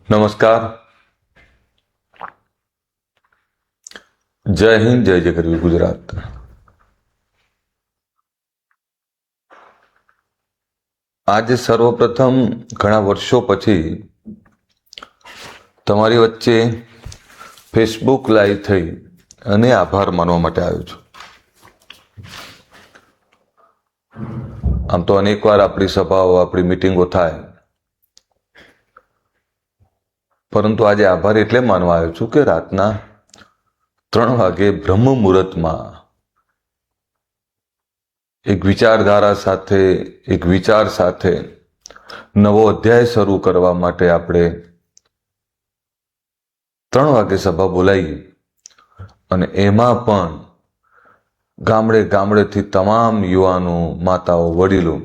નમસ્કાર, જય હિન્દ, જય જય ગરવી ગુજરાત. આજે સર્વપ્રથમ ઘણા વર્ષો પછી તમારી વચ્ચે ફેસબુક લાઈવ થઈ અને આભાર માનવા માટે આવ્યો છું. આમ તો અનેકવાર આપણી સભાઓ, આપણી મિટિંગો થાય, પરંતુ આજે આભાર એટલે માનવા આવ્યો છું કે રાતના 3 વાગે બ્રહ્મ મુહૂર્તમાં એક વિચારધારા સાથે, એક વિચાર સાથે નવો અધ્યાય શરૂ કરવા માટે આપણે 3 વાગે સભા બોલાવી અને એમાં પણ ગામડે ગામડેથી તમામ યુવાનો, માતાઓ, વડીલો,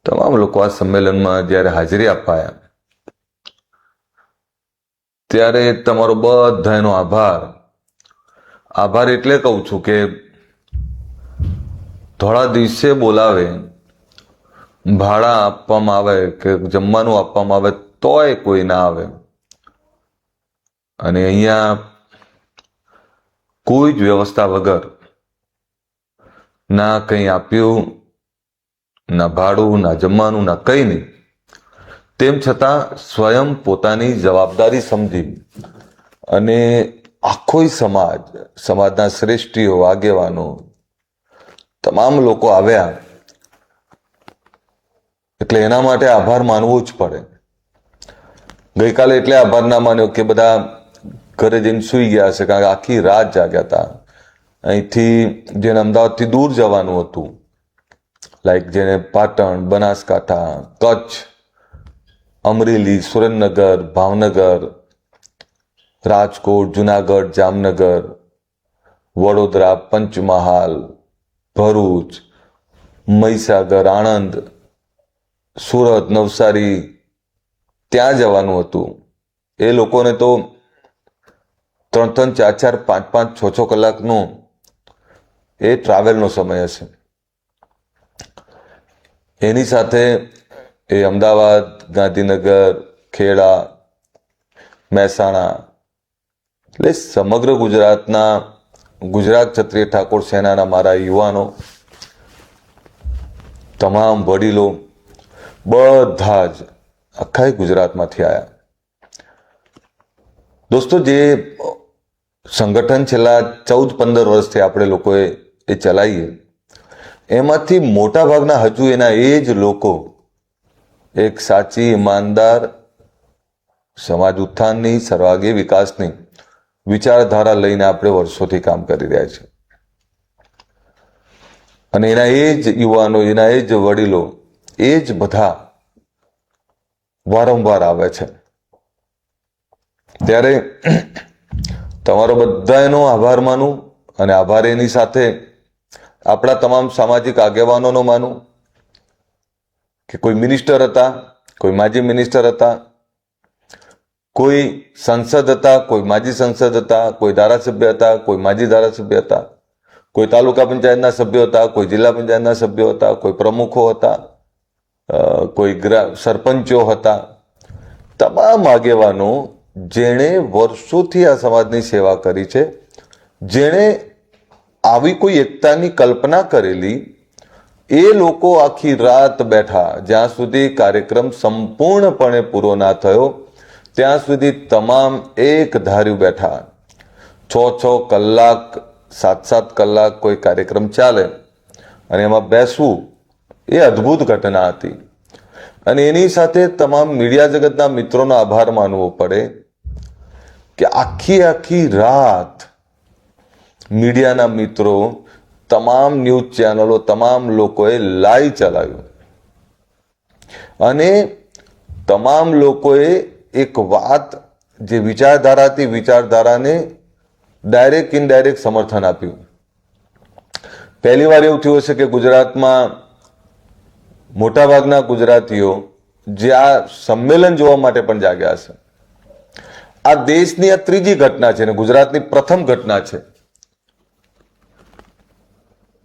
તમામ લોકો આ સંમેલનમાં જ્યારે હાજરી આપવા આવ્યા ત્યારે તમારો બધાનો આભાર એટલે કહું છું કે થોડા દિવસે બોલાવે, ભાડા આપવામાં આવે કે જમવાનું આપવામાં આવે તોય કોઈ ના આવે, અને અહીંયા કોઈ જ વ્યવસ્થા વગર ના કંઈ આપ્યું, ના ભાડું, ના જમવાનું, ના કંઈ નહીં. તેમ છતાં સ્વયં પોતાની જવાબદારી સમજી અને આખો સમાજના શ્રેષ્ઠીઓ, આગેવાનો, તમામ લોકો આવ્યા, એટલે એના માટે આભાર માનવો જ પડે. ગઈકાલે એટલે આભાર ના માન્યો કે બધા ઘરે જઈને સૂઈ ગયા હશે, કારણ કે આખી રાત જાગ્યા હતા. અહીંથી જેને અમદાવાદથી દૂર જવાનું હતું, લાઈક જેને પાટણ, બનાસકાંઠા, કચ્છ, અમરેલી, સુરેન્દ્રનગર, ભાવનગર, રાજકોટ, જુનાગઢ, જામનગર, વડોદરા, પંચમહાલ, ભરૂચ, મહીસાગર, આણંદ, સુરત, નવસારી ત્યાં જવાનું હતું. એ લોકોને તો 3-3, 4-4, 5-5, 6-6 કલાકનો એ ટ્રાવેલનો સમય હશે. એની સાથે એ અમદાવાદ, ગાંધીનગર, ખેડા, મહેસાણા, એટલે સમગ્ર ગુજરાતના ગુજરાત ક્ષત્રિય ઠાકોર સેનાના મારા યુવાનો, તમામ વડીલો, બધા જ આખા ગુજરાતમાંથી આવ્યા. દોસ્તો, જે સંગઠન છેલ્લા 14-15 વર્ષથી આપણે લોકોએ એ ચલાવીએ, એમાંથી મોટા ભાગના હજુ એના એ જ લોકો એક સાચી, ઈમાનદાર, સમાજ ઉત્થાનની, સર્વાંગી વિકાસની વિચારધારા લઈને આપણે વર્ષોથી કામ કરી રહ્યા છીએ. અને એના એ જ યુવાનો, એના એ જ વડીલો, એ જ બધા વારંવાર આવે છે. ત્યારે તમારો બધાનો આભાર માનું, અને આભાર એની સાથે આપણા તમામ સામાજિક આગેવાનોનો માનું કે કોઈ મિનિસ્ટર હતા, કોઈ માજી મિનિસ્ટર હતા, કોઈ સંસદ હતા, કોઈ માજી સંસદ હતા, કોઈ ધારાસભ્ય હતા, કોઈ માજી ધારાસભ્ય હતા, કોઈ તાલુકા પંચાયતના સભ્યો હતા, કોઈ જિલ્લા પંચાયતના સભ્યો હતા, કોઈ પ્રમુખો હતા, કોઈ સરપંચો હતા. તમામ આગેવાનો જેણે વર્ષોથી આ સમાજની સેવા કરી છે, જેણે આવી કોઈ એકતાની કલ્પના કરેલી, એ લોકો આખી રાત બેઠા, જ્યાં સુધી કાર્યક્રમ સંપૂર્ણપણે પૂરો ના થયો ત્યાં સુધી તમામ એક ધાર્યું બેઠા. 6-6 કલાક, 7-7 કલાક કોઈ કાર્યક્રમ ચાલે અને એમાં બેસવું એ અદ્ભુત ઘટના હતી. અને એની સાથે તમામ મીડિયા જગતના મિત્રોનો આભાર માનવો પડે કે આખી રાત મીડિયાના મિત્રો, તમામ ન્યૂઝ ચેનલો, તમામ લોકોએ લાઈવ ચલાવ્યું અને તમામ લોકોએ એક વાત, જે વિચારધારાથી વિચારધારાને ડાયરેક્ટ ઇનડાયરેક્ટ સમર્થન આપ્યું. પહેલી વાર એવું થયું હશે કે ગુજરાતમાં મોટાભાગના ગુજરાતીઓ જે આ સંમેલન જોવા માટે પણ જાગ્યા હશે. આ દેશની આ ત્રીજી ઘટના છે અને ગુજરાતની પ્રથમ ઘટના છે.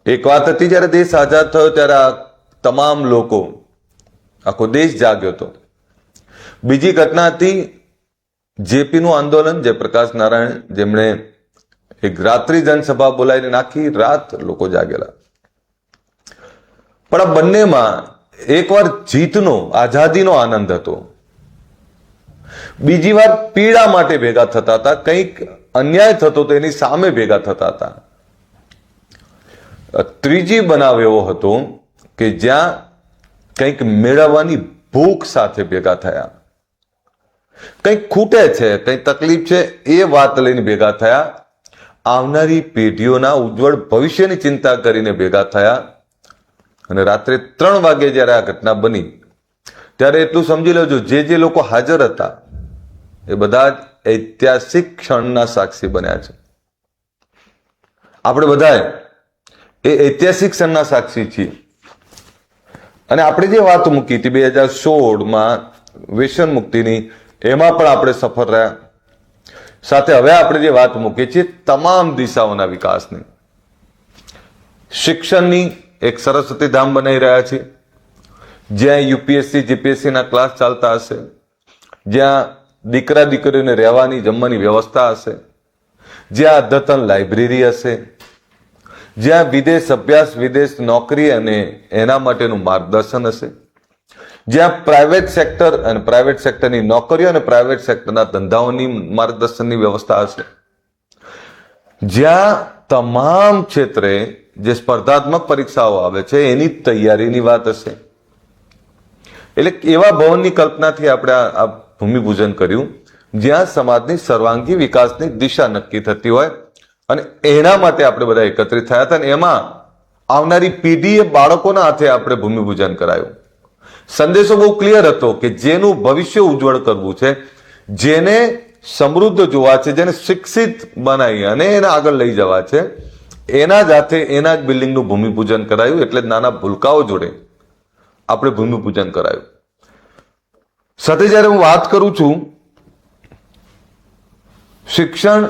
એક વાત હતી જ્યારે દેશ આઝાદ થયો ત્યારે આ તમામ લોકો, આખો દેશ જાગ્યો હતો. બીજી ઘટના હતી જેપીનું આંદોલન, જયપ્રકાશ નારાયણ, જેમણે એક રાત્રિ જનસભા બોલાવીને આખી રાત લોકો જાગેલા. પણ આ બંનેમાં એકવાર જીતનો, આઝાદીનો આનંદ હતો, બીજી વાર પીડા માટે ભેગા થતા હતા, કંઈક અન્યાય થતો તો એની સામે ભેગા થતા હતા. ત્રીજી બનાવ એવો હતો કે જ્યાં કંઈક મેળવવાની ભૂખ સાથે ભેગા થયા, કંઈક ખૂટે છે, કંઈક તકલીફ છે, એ વાત લઈને ભેગા થયા, આવનારી પેઢીઓના ઉજ્જવળ ભવિષ્યની ચિંતા કરીને ભેગા થયા. અને રાત્રે 3 વાગે જ્યારે આ ઘટના બની ત્યારે એટલું સમજી લેજો, જે લોકો હાજર હતા એ બધા જ ઐતિહાસિક ક્ષણના સાક્ષી બન્યા છે. આપણે બધા એ ઐતિહાસિક ક્ષણના સાક્ષી છીએ. અને આપણે જે વાત મૂકી હતી 2016માં વ્યસન મુક્તિની, એમાં પણ આપણે સફળ રહ્યા. સાથે હવે આપણે જે વાત મૂકીએ છીએ તમામ દિશાઓના વિકાસની, શિક્ષણની એક સરસ્વતી ધામ બનાવી રહ્યા છે, જ્યાં યુપીએસસી જીપીએસસીના ક્લાસ ચાલતા હશે, જ્યાં દીકરા દીકરીઓને રહેવાની જમવાની વ્યવસ્થા હશે, જ્યાં અદ્યતન લાઇબ્રેરી હશે, જ્યાં વિદેશ અભ્યાસ, વિદેશ નોકરી અને એના માટેનું માર્ગદર્શન હશે, જ્યાં પ્રાઇવેટ સેક્ટર અને પ્રાઇવેટ સેક્ટરની નોકરીઓ અને પ્રાઇવેટ સેક્ટરના ધંધાઓની માર્ગદર્શનની વ્યવસ્થા હશે, જ્યાં તમામ ક્ષેત્રે જે સ્પર્ધાત્મક પરીક્ષાઓ આવે છે એની તૈયારીની વાત હશે. એટલે એવા ભવનની કલ્પનાથી આપણે આ ભૂમિપૂજન કર્યું, જ્યાં સમાજની સર્વાંગી વિકાસની દિશા નક્કી થતી હોય, અને એના માટે આપણે બધા એકત્રિત થયા હતા. અને એમાં આવનારી પેઢીએ, બાળકોના હાથે આપણે ભૂમિપૂજન કરાયું. સંદેશો બહુ ક્લિયર હતો કે જેનું ભવિષ્ય ઉજ્જવળ કરવું છે, જેને સમૃદ્ધ જોવા છે, જેને શિક્ષિત બનાવી અને એને આગળ લઈ જવા છે, એના જ હાથે એના જ બિલ્ડિંગનું ભૂમિપૂજન કરાયું. એટલે જ નાના ભૂલકાઓ જોડે આપણે ભૂમિપૂજન કરાયું. સાથે જ્યારે હું વાત કરું છું, શિક્ષણ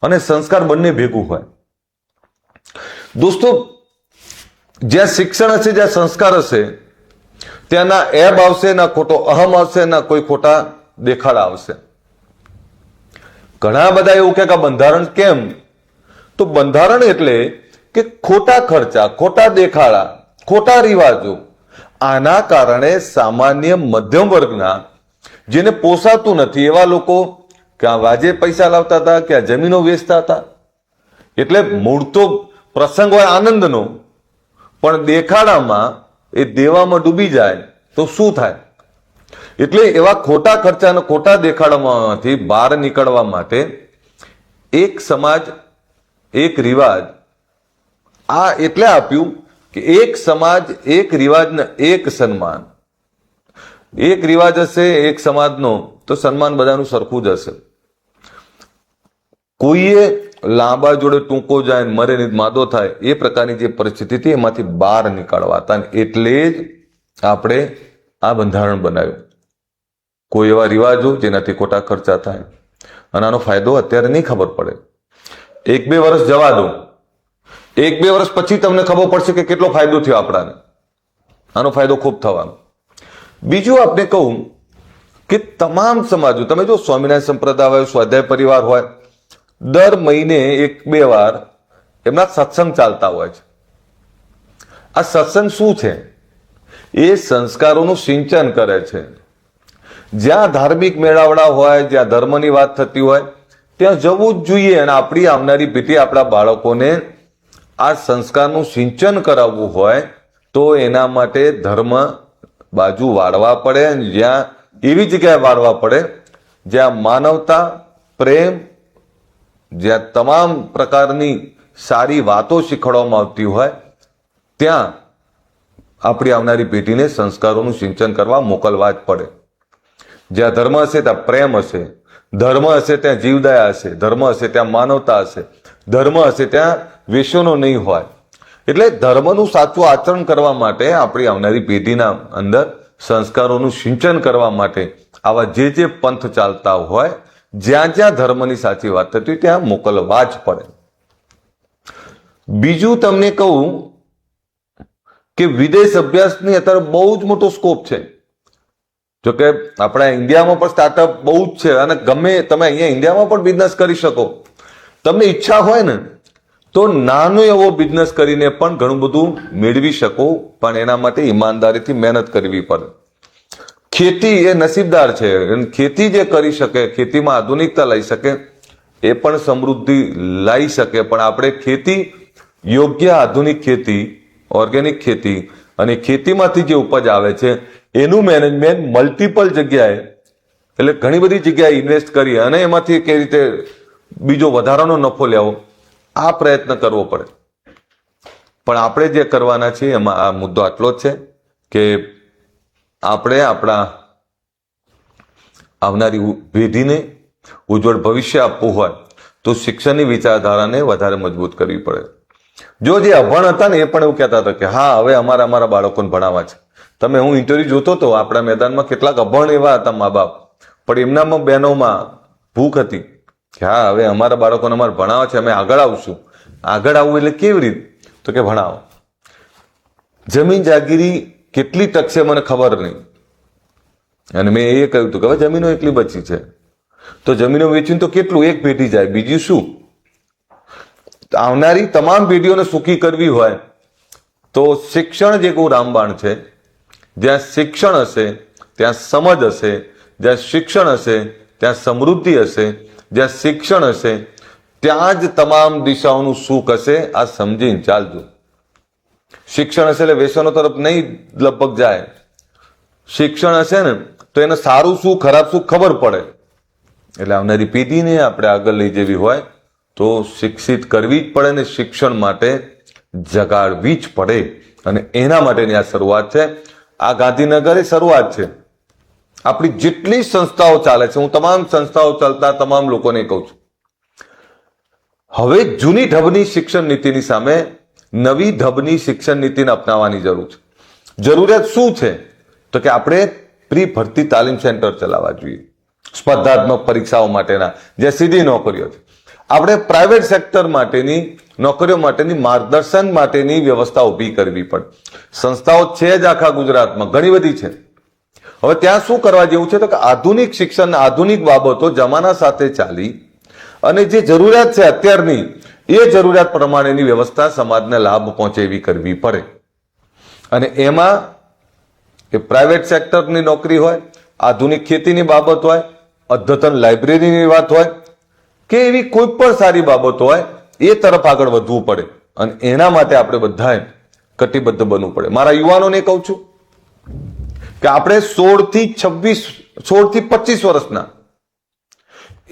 અને સંસ્કાર બંને ભેગું હોય. દોસ્તો, જ્યાં શિક્ષણ હશે, જ્યાં સંસ્કાર હશે, ત્યાં ના એબ આવશે, ના ખોટો અહમ આવશે, ના કોઈ ખોટા દેખાડા આવશે. ઘણા બધા એવું કે બંધારણ કેમ? તો બંધારણ એટલે કે ખોટા ખર્ચા, ખોટા દેખાડા, ખોટા રિવાજો, આના કારણે સામાન્ય મધ્યમ વર્ગના, જેને પોસાતું નથી એવા લોકો ક્યાં વાજે પૈસા લાવતા હતા, ક્યાં જમીનો વેચતા હતા. એટલે મૂળ તો પ્રસંગ હોય આનંદનો, પણ દેખાડામાં એ દેવામાં ડૂબી જાય તો શું થાય? એટલે એવા ખોટા ખર્ચા અને ખોટા દેખાડામાંથી બહાર નીકળવા માટે એક સમાજ, એક રિવાજ, આ એટલે આપ્યું કે એક સમાજ, એક રિવાજ ને એક સન્માન. એક રિવાજ હશે એક સમાજનો તો સન્માન બધાનું સરખું જ હશે. કોઈએ લાંબા જોડે ટૂંકો જાય, મરે નહીં માદો થાય, એ પ્રકારની જે પરિસ્થિતિ હતી એમાંથી બહાર નીકળવા હતા. એટલે જ આપણે આ બંધારણ બનાવ્યું. કોઈ એવા રિવાજો જેનાથી ખોટા ખર્ચા થાય, અને આનો ફાયદો અત્યારે નહીં ખબર પડે. 1-2 વર્ષ જવા દો, 1-2 વર્ષ પછી તમને ખબર પડશે કે કેટલો ફાયદો થયો આપણાને. આનો ફાયદો ખૂબ થવાનો. બીજું આપણે કહું કે તમામ સમાજો, તમે જો સ્વામિનારાયણ સંપ્રદાય હોય, સ્વાધ્યાય પરિવાર હોય, દર મહિને 1-2 વાર એમના સત્સંગ ચાલતા હોય છે. આ સત્સંગ શું છે? એ સંસ્કારોનું સિંચન કરે છે. જ્યાં ધાર્મિક મેળાવડા હોય, જ્યાં ધર્મની વાત થતી હોય, ત્યાં જવું જ જોઈએ. અને આપણી આવનારી પેઢી, આપણા બાળકોને આ સંસ્કારનું સિંચન કરાવવું હોય તો એના માટે ધર્મ બાજુ વાળવા પડે. જ્યાં એવી જગ્યાએ વાળવા પડે જ્યાં માનવતા, પ્રેમ, જ્યાં તમામ પ્રકારની સારી વાતો શીખવાડવામાં આવતી હોય, ત્યાં આપણી આવનારી પેઢીને સંસ્કારોનું સિંચન કરવા મોકલવા જ પડે. જ્યાં ધર્મ હશે ત્યાં પ્રેમ હશે, ધર્મ હશે ત્યાં જીવદયા હશે, ધર્મ હશે ત્યાં માનવતા હશે, ધર્મ હશે ત્યાં વેસનો નહીં હોય. એટલે ધર્મનું સાચું આચરણ કરવા માટે, આપણી આવનારી પેઢીના અંદર સંસ્કારોનું સિંચન કરવા માટે આવા જે પંથ ચાલતા હોય, જ્યાં જ્યાં ધર્મની સાચી વાત થતી ત્યાં મોકલવા જ પડે. બીજું તમને કહું કે વિદેશ અભ્યાસની અત્યારે બહુ જ મોટો સ્કોપ છે. જોકે આપણા ઇન્ડિયામાં પણ સ્ટાર્ટઅપ બહુ જ છે અને ગમે તમે અહીંયા ઇન્ડિયામાં પણ બિઝનેસ કરી શકો. તમને ઈચ્છા હોય ને તો નાનો એવો બિઝનેસ કરીને પણ ઘણું બધું મેળવી શકો, પણ એના માટે ઈમાનદારીથી મહેનત કરવી પડે. ખેતી એ નસીબદાર છે. ખેતી જે કરી શકે, ખેતીમાં આધુનિકતા લઈ શકે, એ પણ સમૃદ્ધિ લાવી શકે. પણ આપણે ખેતી, યોગ્ય આધુનિક ખેતી, ઓર્ગેનિક ખેતી અને ખેતીમાંથી જે ઉપજ આવે છે એનું મેનેજમેન્ટ મલ્ટિપલ જગ્યાએ, એટલે ઘણી બધી જગ્યાએ ઇન્વેસ્ટ કરી અને એમાંથી કઈ રીતે બીજો વધારાનો નફો લેવો, આ પ્રયત્ન કરવો પડે. પણ આપણે જે કરવાના છીએ એમાં આ મુદ્દો આટલો જ છે કે આપણે આપણા આવનારી પેઢીને ઉજ્જવળ ભવિષ્ય આપવું હોય તો શિક્ષણની વિચારધારાને વધારે મજબૂત કરવી પડે. જો જે અભણ હતા ને એ પણ એવું કહેતા હતા કે હા હવે અમારા બાળકોને ભણાવવા છે. તમે હું ઇન્ટરવ્યુ જોતો હતો આપણા મેદાનમાં, કેટલાક અભણ એવા હતા મા બાપ, પણ એમનામાં બહેનોમાં ભૂખ હતી કે હા હવે અમારા બાળકોને અમારે ભણાવવા છે, અમે આગળ આવશું. આગળ આવવું એટલે કેવી રીતે? તો કે ભણાવો. જમીન જાગીરી કેટલી ટકશે મને ખબર નહીં, અને મેં એ કહ્યું હતું કે હવે જમીનો એટલી બચી છે તો જમીનો વેચીને તો કેટલું, એક પેઢી જાય, બીજું શું? આવનારી તમામ પેઢીઓને સુખી કરવી હોય તો શિક્ષણ જે કહું રામબાણ છે. જ્યાં શિક્ષણ હશે ત્યાં સમજ હશે, જ્યાં શિક્ષણ હશે ત્યાં સમૃદ્ધિ હશે, જ્યાં શિક્ષણ હશે ત્યાં જ તમામ દિશાઓનું સુખ હશે. આ સમજીને ચાલજો. શિક્ષણ હશે એટલે વ્યસનો તરફ નહીં લગભગ જાય. શિક્ષણ હશે ને તો એને સારું શું ખરાબ શું ખબર પડે. એટલે આવનારી પેઢીને આપણે આગળ લઈ જવી હોય તો શિક્ષિત કરવી જ પડે ને શિક્ષણ માટે જગાડવી જ પડે. અને એના માટેની આ શરૂઆત છે. આ ગાંધીનગર શરૂઆત છે. આપણી જેટલી સંસ્થાઓ ચાલે છે, હું તમામ સંસ્થાઓ ચાલતા તમામ લોકોને કહું છું, હવે જૂની ઢબની શિક્ષણ નીતિની સામે નવી ઢબની શિક્ષણ નીતિને અપનાવવાની જરૂર છે. જરૂરિયાત શું છે? તો કે આપણે પ્રી ભરતી તાલીમ સેન્ટર ચલાવવા જોઈએ, સ્પર્ધાત્મક પરીક્ષાઓ માટેના, જે સીધી નોકરીઓ છે. આપણે પ્રાઇવેટ સેક્ટર માટેની નોકરીઓ માટેની માર્ગદર્શન માટેની વ્યવસ્થા ઊભી કરવી પડે. સંસ્થાઓ છે જ આખા ગુજરાતમાં, ઘણી બધી છે. હવે ત્યાં શું કરવા જેવું છે? તો કે આધુનિક શિક્ષણ, આધુનિક બાબતો જમાના સાથે ચાલી અને જે જરૂરિયાત છે અત્યારની, એ જરૂરિયાત પ્રમાણેની વ્યવસ્થા સમાજને લાભ પહોંચે એવી કરવી પડે. અને એમાં એ પ્રાઇવેટ સેક્ટરની નોકરી હોય, આધુનિક ખેતીની બાબત હોય, અદ્યતન લાઇબ્રેરીની વાત હોય કે એવી કોઈ પણ સારી બાબતો હોય, એ તરફ આગળ વધવું પડે. અને એના માટે આપણે બધાએ કટિબદ્ધ બનવું પડે. મારા યુવાનોને કહું છું કે આપણે 16 થી 25 વર્ષના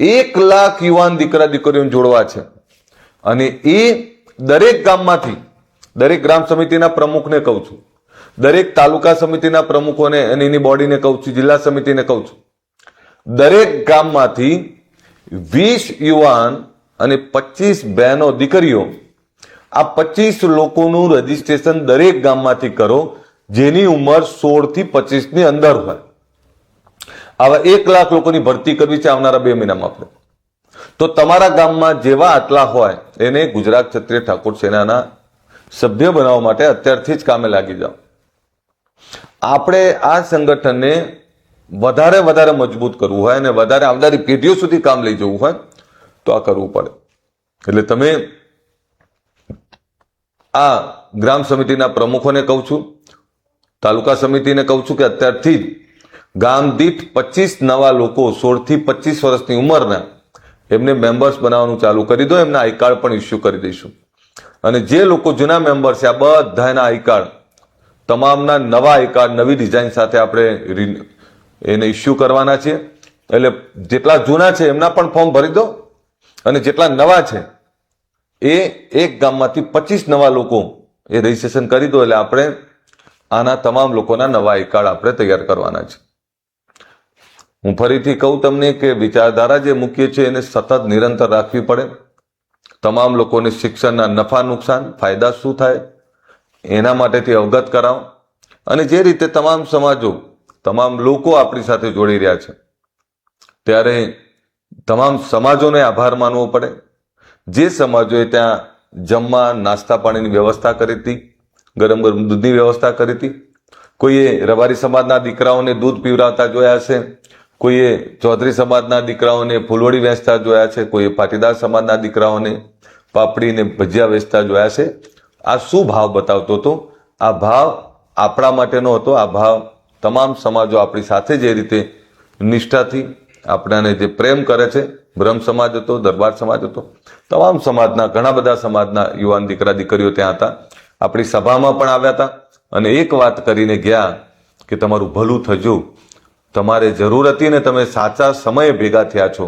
1 લાખ યુવાન દીકરા દીકરીઓને જોડવા છે. અને એ દરેક ગામમાંથી, દરેક ગ્રામ સમિતિના પ્રમુખને કહું છું, દરેક તાલુકા સમિતિના પ્રમુખોને અને એની બોડીને કહું છું, જિલ્લા સમિતિને કહું છું, દરેક ગામમાંથી 20 યુવાન અને 25 બહેનો દીકરીઓ, આ 25 લોકોનું રજીસ્ટ્રેશન દરેક ગામમાંથી કરો જેની ઉંમર 16 થી 25 ની અંદર હોય. આવા 1 લાખ લોકોની ભરતી કરવી છે આવનારા 2 મહિનામાં આપણે. તો તમારા ગામમાં જેવા આટલા હોય એને ગુજરાત ક્ષત્રિય ઠાકોર સેનાના સભ્ય બનાવવા માટે અત્યારથી જ કામે લાગી જાઓ. આપણે આ સંગઠનને વધારે મજબૂત કરવું હોય અને વધારે આવનારી પેઢીઓ સુધી કામ લઈ જવું હોય તો આ કરવું પડે. એટલે તમે આ ગ્રામ સમિતિના પ્રમુખોને કહું છું, તાલુકા સમિતિને કહું છું કે અત્યારથી જ ગામ દીઠ 25 નવા લોકો 16 થી 25 વર્ષની ઉંમરના એમને મેમ્બર્સ બનાવવાનું ચાલુ કરી દો. એમના આઈ કાર્ડ પણ ઇસ્યુ કરી દઈશું. અને જે લોકો જૂના મેમ્બર છે આ બધાના આઈ કાર્ડ, તમામના નવા આઈ કાર્ડ નવી ડિઝાઇન સાથે આપણે એને ઇસ્યુ કરવાના છે. એટલે જેટલા જૂના છે એમના પણ ફોર્મ ભરી દો અને જેટલા નવા છે એ એક ગામમાંથી 25 નવા લોકો એ રજીસ્ટ્રેશન કરી દો. એટલે આપણે આના તમામ લોકોના નવા આઈ કાર્ડ આપણે તૈયાર કરવાના છે. હું ફરીથી કહું તમને કે વિચારધારા જે મુખ્ય છે એને સતત નિરંતર રાખવી પડે. તમામ લોકોને શિક્ષણના નફા નુકસાન, ફાયદા શું થાય એના માટેથી અવગત કરાવો. અને જે રીતે તમામ સમાજો, તમામ લોકો આપણી સાથે જોડી રહ્યા છે ત્યારે તમામ સમાજોને આભાર માનવો પડે. જે સમાજોએ ત્યાં જમવા નાસ્તા પાણીની વ્યવસ્થા કરી હતી, ગરમ ગરમ દૂધની વ્યવસ્થા કરી હતી, કોઈએ રબારી સમાજના દીકરાઓને દૂધ પીવડાવતા જોયા છે, કોઈએ ચૌધરી સમાજના દીકરાઓને ફૂલવડી વેચતા જોયા છે, કોઈએ પાટીદાર સમાજના દીકરાઓને પાપડીને ભજીયા વેચતા જોયા છે. આ શું ભાવ બતાવતો હતો? આ ભાવ આપણા માટેનો હતો. આ ભાવ તમામ સમાજો આપણી સાથે જે રીતે નિષ્ઠાથી આપણાને જે પ્રેમ કરે છે, બ્રહ્મ સમાજ હતો, દરબાર સમાજ હતો, તમામ સમાજના ઘણા બધા સમાજના યુવાન દીકરા દીકરીઓ ત્યાં હતા. આપણી સભામાં પણ આવ્યા હતા અને એક વાત કરીને ગયા કે તમારું ભલું થજો, તમારે જરૂર હતી ને તમે સાચા સમયે ભેગા થયા છો.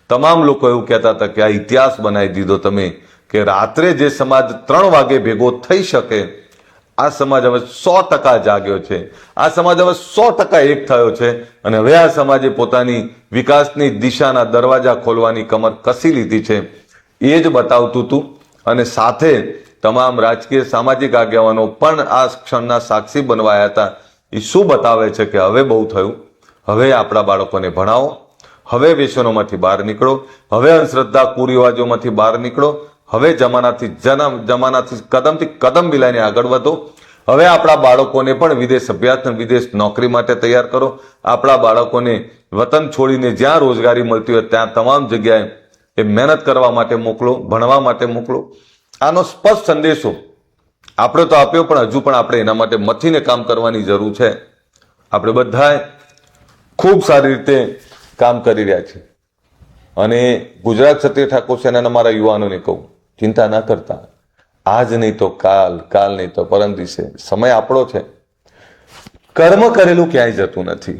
તમામ લોકો એવું કહેતા હતા કે આ ઇતિહાસ બનાવી દીધો તમે, કે રાત્રે જે સમાજ 3 વાગે ભેગો થઈ શકે, આ સમાજ હવે 100% જાગ્યો છે. આ સમાજ હવે 100% એક થયો છે અને હવે આ સમાજે પોતાની વિકાસની દિશાના દરવાજા ખોલવાની કમર કસી લીધી છે. એ જ બતાવતું હતું. અને સાથે તમામ રાજકીય સામાજિક આગેવાનો પણ આ ક્ષણના સાક્ષી બનવાયા હતા. એ શું બતાવે છે કે હવે બહુ થયું, હવે આપણા બાળકોને ભણાવો, હવે વ્યસનોમાંથી બહાર નીકળો, હવે અંધશ્રદ્ધા કુરિવાજોમાંથી બહાર નીકળો, હવે જમાનાથી કદમથી કદમ મિલાઈને આગળ વધો. હવે આપણા બાળકોને પણ વિદેશ અભ્યાસ અને વિદેશ નોકરી માટે તૈયાર કરો. આપણા બાળકોને વતન છોડીને જ્યાં રોજગારી મળતી હોય ત્યાં તમામ જગ્યાએ એ મહેનત કરવા માટે મોકલો, ભણવા માટે મોકલો. આનો સ્પષ્ટ સંદેશો આપણે તો આપ્યો, પણ હજુ પણ આપણે એના માટે મથીને કામ કરવાની જરૂર છે. આપણે બધાએ ખૂબ સારી રીતે કામ કરી રહ્યા છીએ. અને ગુજરાત ક્ષત્રિય ઠાકોર સેનાના મારા યુવાનોને કહું, ચિંતા ના કરતા. આજ નહીં તો કાલ, કાલ નહીં તો પરમ દિવસે સમય આપણો છે. કર્મ કરેલું ક્યાંય જતું નથી.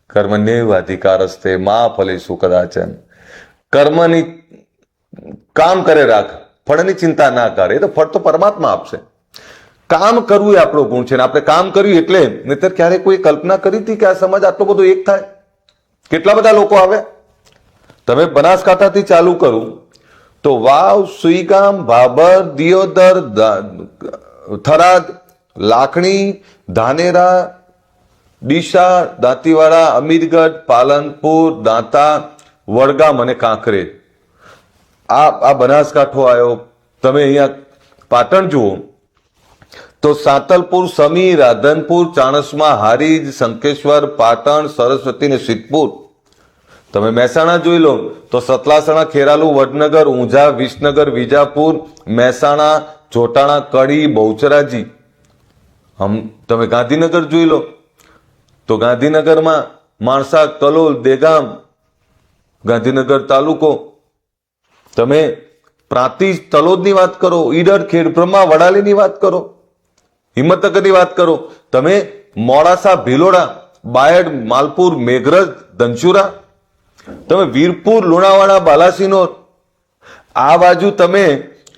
કર્મણ્યેવ અધિકારસ્તે મા ફલેષુ કદાચન. કર્મની કામ કરે રાખ, ફળની ચિંતા ના કરે. એ તો ફળ તો પરમાત્મા આપશે. કામ કરવું એ આપણો ગુણ છે ને આપણે કામ કર્યું એટલે. નહીતર ક્યારે કોઈ કલ્પના કરી હતી કે આ સમાજ આટલો બધો એક થાય? કેટલા બધા લોકો આવે. તમે બનાસકાંઠાથી ચાલુ કરું તો વાવ, સુઈગામ, ભાભર, દિયોદર, થરાદ, લાખણી, ધાનેરા, ડીસા, દાંતીવાડા, અમીરગઢ, પાલનપુર, દાંતા, વડગામ અને કાંકરેજ. આ બનાસકાંઠો આવ્યો. તમે અહીંયા પાટણ જુઓ તો સાતલપુર, સમી, રાધનપુર, ચાણસ્મા, હારીજ, શંકેશ્વર, પાટણ, સરસ્વતી ને સિદ્ધપુર. તમે મહેસાણા જોઈ લો તો સતલાસણા, ખેરાલુ, વડનગર, ઊંઝા, વિસનગર, વિજાપુર, મહેસાણા, જોટાણા, કડી, બહુચરાજી. તમે ગાંધીનગર જોઈ લો તો ગાંધીનગરમાં માણસા, કલોલ, દેગામ, ગાંધીનગર તાલુકો. તમે પ્રાંતિજ, તલોદની વાત કરો, ઈડર, ખેડબ્રહ્મા, વડાલીની વાત કરો, હિંમતનગરની વાત કરો, તમે મોડાસા, ભિલોડા, બાયડ, માલપુર, મેઘરજ, ધનસુરા, તમે વીરપુર, લુણાવાડા, બાલાસિનોર. આ બાજુ તમે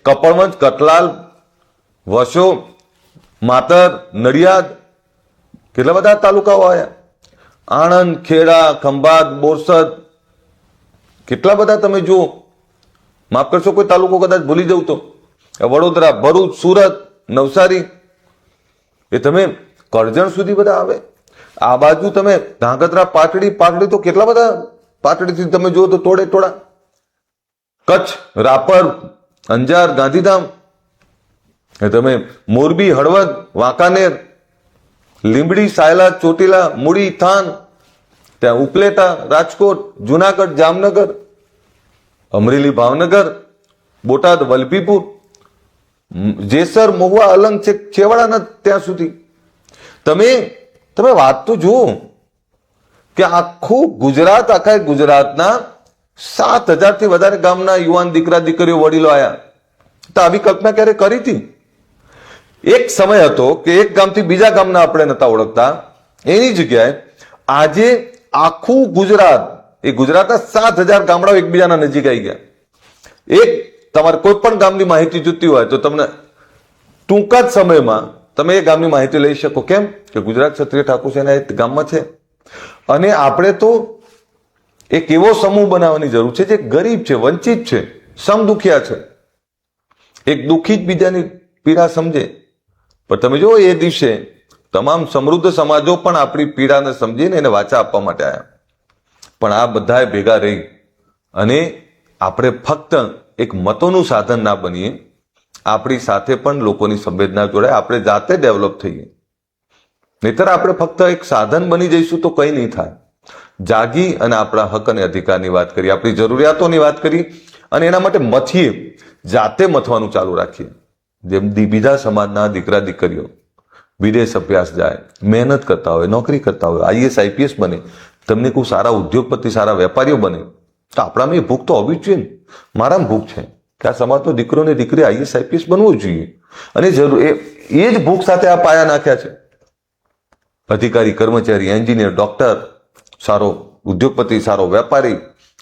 કપડવંજ, કટલાલ, વસો, માતર, નડિયાદ, કેટલા બધા તાલુકાઓ આવ્યા. આણંદ, ખેડા, ખંભાત, બોરસદ, કેટલા બધા તમે જુઓ. માફ કરશો કોઈ તાલુકો કદાચ ભૂલી જવું તો. વડોદરા, ભરૂચ, સુરત, નવસારી, એ તમે કરજણ સુધી બધા આવે. આ બાજુ તમે ધાંગધ્રા, પાટડી તો કેટલા બધા. પાટડીથી તમે જુઓ તો ટોળે ટોળા. કચ્છ, રાપર, અંજાર, ગાંધીધામ, તમે મોરબી, હળવદ, વાંકાનેર, લીંબડી, સાયલા, ચોટીલા, મૂડી, થાન, ત્યાં ઉપલેટા, રાજકોટ, જુનાગઢ, જામનગર, અમરેલી, ભાવનગર, બોટાદ, વલભીપુર, જેસર, મહુવા, અલંગ છે, છેવાડાના ત્યાં સુધી. તમે વાત તો જુઓ કે આખું ગુજરાત, આખા ગુજરાતના 7,000 થી વધારે ગામના યુવાન દીકરા દીકરીઓ વડીલો આવ્યા. તો આવી કલ્પના ક્યારે કરી હતી? એક સમય હતો કે એક ગામથી બીજા ગામના આપણે નતા ઓળખતા. એની જગ્યાએ આજે આખું ગુજરાત, એ ગુજરાતના 7,000 ગામડાઓ એકબીજાના નજીક આવી ગયા. એક તમારે કોઈ પણ ગામની માહિતી જોતી હોય તો તમને ટૂંક જ સમયમાં તમે એ ગામની માહિતી લઈ શકો. કેમ કે ગુજરાત ક્ષત્રિય ઠાકોર સેના એ ગામમાં છે. અને આપણે તો એક એવો સમૂહ બનાવવાની જરૂર છે જે ગરીબ છે, વંચિત છે, સમદુખિયા છે. એક દુઃખી જ બીજાની પીડા સમજે. પણ તમે જો એ દિવસે તમામ સમૃદ્ધ સમાજો પણ આપણી પીડાને સમજીને એને વાચા આપવા માટે આવ્યા. પણ આ બધાએ ભેગા રહી અને આપણે ફક્ત એક મતોનું સાધન ના બનીએ, આપણી સાથે પણ લોકોની સંવેદના જોડાય, આપણે જાતે ડેવલપ થઈએ. નહીતર આપણે ફક્ત એક સાધન બની જઈશું તો કંઈ નહીં થાય. જાગી અને આપણા હક અને અધિકારની વાત કરીએ, આપણી જરૂરિયાતોની વાત કરીએ અને એના માટે મથીએ, જાતે મથવાનું ચાલુ રાખીએ. જેમ બીજા સમાજના દીકરા દીકરીઓ વિદેશ અભ્યાસ જાય, મહેનત કરતા હોય, નોકરી કરતા હોય, આઈએસ આઈપીએસ બને, તમને કોઈ સારા ઉદ્યોગપતિ, સારા વેપારીઓ બને, તો આપણામાં એ ભૂખ તો હોવી જ જોઈએ ને. મારામાં ભૂખ છે કે આ સમાજનો દીકરો ને દીકરી આઈએસ આઈપીએસ બનવું જોઈએ. અને એ જ ભૂખ સાથે આ પાયા નાખ્યા છે. અધિકારી, કર્મચારી, એન્જિનિયર, ડોક્ટર, સારો ઉદ્યોગપતિ, સારો વેપારી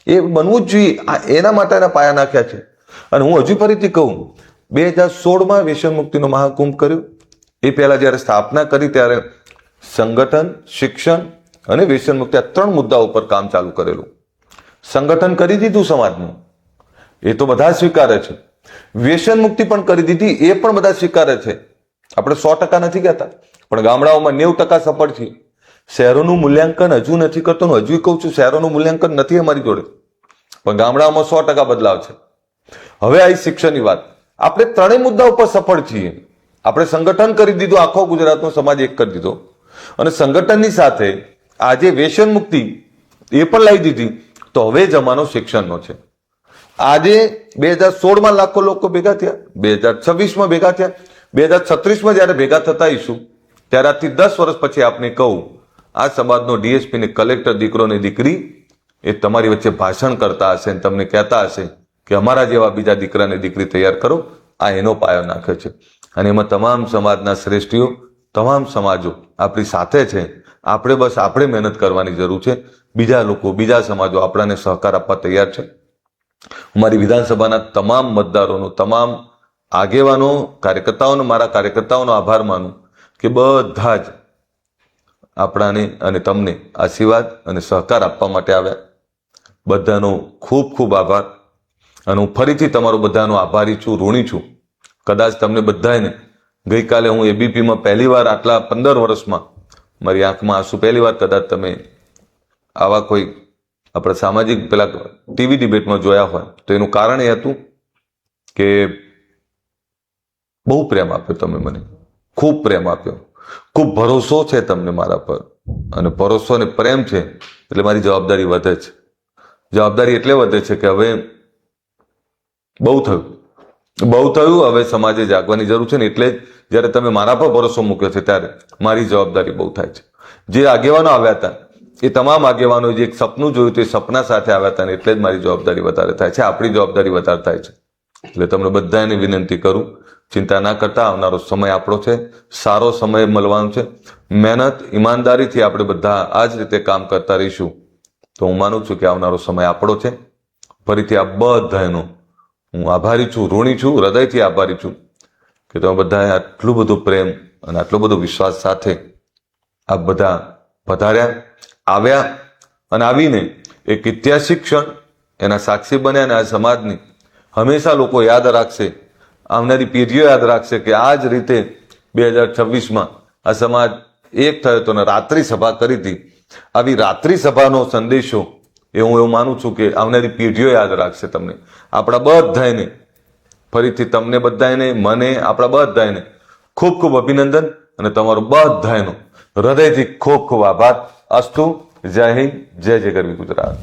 એ બનવું જ જોઈએ. આ એના માટેના પાયા નાખ્યા છે. અને હું હજુ ફરીથી કહું, 2016માં વ્યસન મુક્તિનો મહાકુંભ કર્યો. એ પહેલા જ્યારે સ્થાપના કરી ત્યારે સંગઠન, શિક્ષણ અને વ્યસન મુક્તિ આ 3 મુદ્દાઓ ઉપર કામ ચાલુ કરેલું. સંગઠન કરી દીધું સમાજનું, એ તો બધા સ્વીકારે છે. વ્યસન મુક્તિ પણ કરી દીધી, એ પણ બધા સ્વીકારે છે. આપણે 100% નથી કહેતા, પણ ગામડાઓમાં 90% સફળ છીએ. શહેરોનું મૂલ્યાંકન હજુ નથી કરતો, હજુ કહું છું શહેરોનું મૂલ્યાંકન નથી અમારી જોડે, પણ ગામડાઓમાં 100% બદલાવ છે. હવે આવી શિક્ષણની વાત, આપણે 3 મુદ્દા ઉપર સફળ છીએ. આપણે સંગઠન કરી દીધું, આખો ગુજરાતનો સમાજ એક કરી દીધો, અને સંગઠનની સાથે આજે વ્યસન મુક્તિ એ પણ લાવી દીધી. તો હવે જમાનો શિક્ષણનો છે. આજે 2016માં લાખો લોકો ભેગા થયા, 2026માં ભેગા થયા, 2036માં જયારે ભેગા થતા આવીશું ત્યારે આજથી 10 વર્ષ પછી આપણે કહું, આ સમાજનો ડીએસપી ને કલેક્ટર દીકરો ને દીકરી એ તમારી વચ્ચે ભાષણ કરતા હશે, તમને કહેતા હશે કે અમારા જેવા બીજા દીકરા ને દીકરી તૈયાર કરો. આ એનો પાયો નાખ્યો છે. અને એમાં તમામ સમાજના શ્રેષ્ઠીઓ, તમામ સમાજો આપણી સાથે છે. આપણે મહેનત કરવાની જરૂર છે. બીજા લોકો, બીજા સમાજો આપણાને સહકાર આપવા તૈયાર છે. મારી વિધાનસભાના તમામ મતદારોનો, તમામ આગેવાનો, કાર્યકર્તાઓનો, મારા કાર્યકર્તાઓનો આભાર માનું કે બધા જ આપણાને અને તમને આશીર્વાદ અને સહકાર આપવા માટે આવ્યા. બધાનો ખૂબ ખૂબ આભાર. અને હું ફરીથી તમારો બધાનો આભારી છું, ઋણી છું. કદાચ તમને બધાને ગઈકાલે હું એબીપીમાં પહેલી વાર આટલા 15 વર્ષમાં મારી આંખમાં આંસુ પહેલી વાર કદાચ તમે આવા કોઈ આપણા સામાજિક પેલા ટીવી ડિબેટમાં જોયા હોય તો એનું કારણ એ હતું કે બહુ પ્રેમ આપ્યો તમે મને, ખૂબ પ્રેમ આપ્યો, ખૂબ ભરોસો છે તમને મારા પર. અને ભરોસો અને પ્રેમ છે એટલે મારી જવાબદારી વધે છે. જવાબદારી એટલે વધે છે કે હવે બહુ થયું, હવે સમાજે જાગવાની જરૂર છે ને. એટલે જ જ્યારે તમે મારા પર ભરોસો મૂક્યો છે ત્યારે મારી જવાબદારી બહુ થાય છે. જે આગેવાનો આવ્યા હતા એ તમામ આગેવાનો જે એક સપનું જોયું તે સપના સાથે આવ્યા હતા ને એટલે જ મારી જવાબદારી વધારે થાય છે, આપણી જવાબદારી વધારે થાય છે. એટલે તમને બધાને વિનંતી કરું, ચિંતા ના કરતા, આવનારો સમય આપણો છે, સારો સમય મળવાનો છે. મહેનત, ઈમાનદારીથી આપણે બધા આ જ રીતે કામ કરતા રહીશું તો હું માનું છું કે આવનારો સમય આપણો છે. ફરીથી આ બધાનો હું આભારી છું, ઋણી છું, હૃદયથી આભારી છું કે તમે બધાએ આટલું બધું પ્રેમ અને આટલો બધો વિશ્વાસ સાથે આ બધા પધાર્યા, આવ્યા અને આવીને એક ઐતિહાસિક ક્ષણ એના સાક્ષી બન્યા. અને આ સમાજની હંમેશા લોકો યાદ રાખશે, આવનારી પેઢીઓ યાદ રાખશે કે આ જ રીતે 2026માં આ સમાજ એક થયો હતો અને રાત્રિ સભા કરી હતી. આવી રાત્રિ સભાનો સંદેશો એ હું એવું માનું છું કે આવનારી પેઢીઓ યાદ રાખશે તમને. આપણા બધાને ફરીથી તમને બધાને, મને, આપણા બધાને ખૂબ ખૂબ અભિનંદન અને તમારો બધાનો હૃદયથી ખૂબ ખૂબ આભાર. અસ્તુ. જય હિન્દ, જય જય ગરવી ગુજરાત.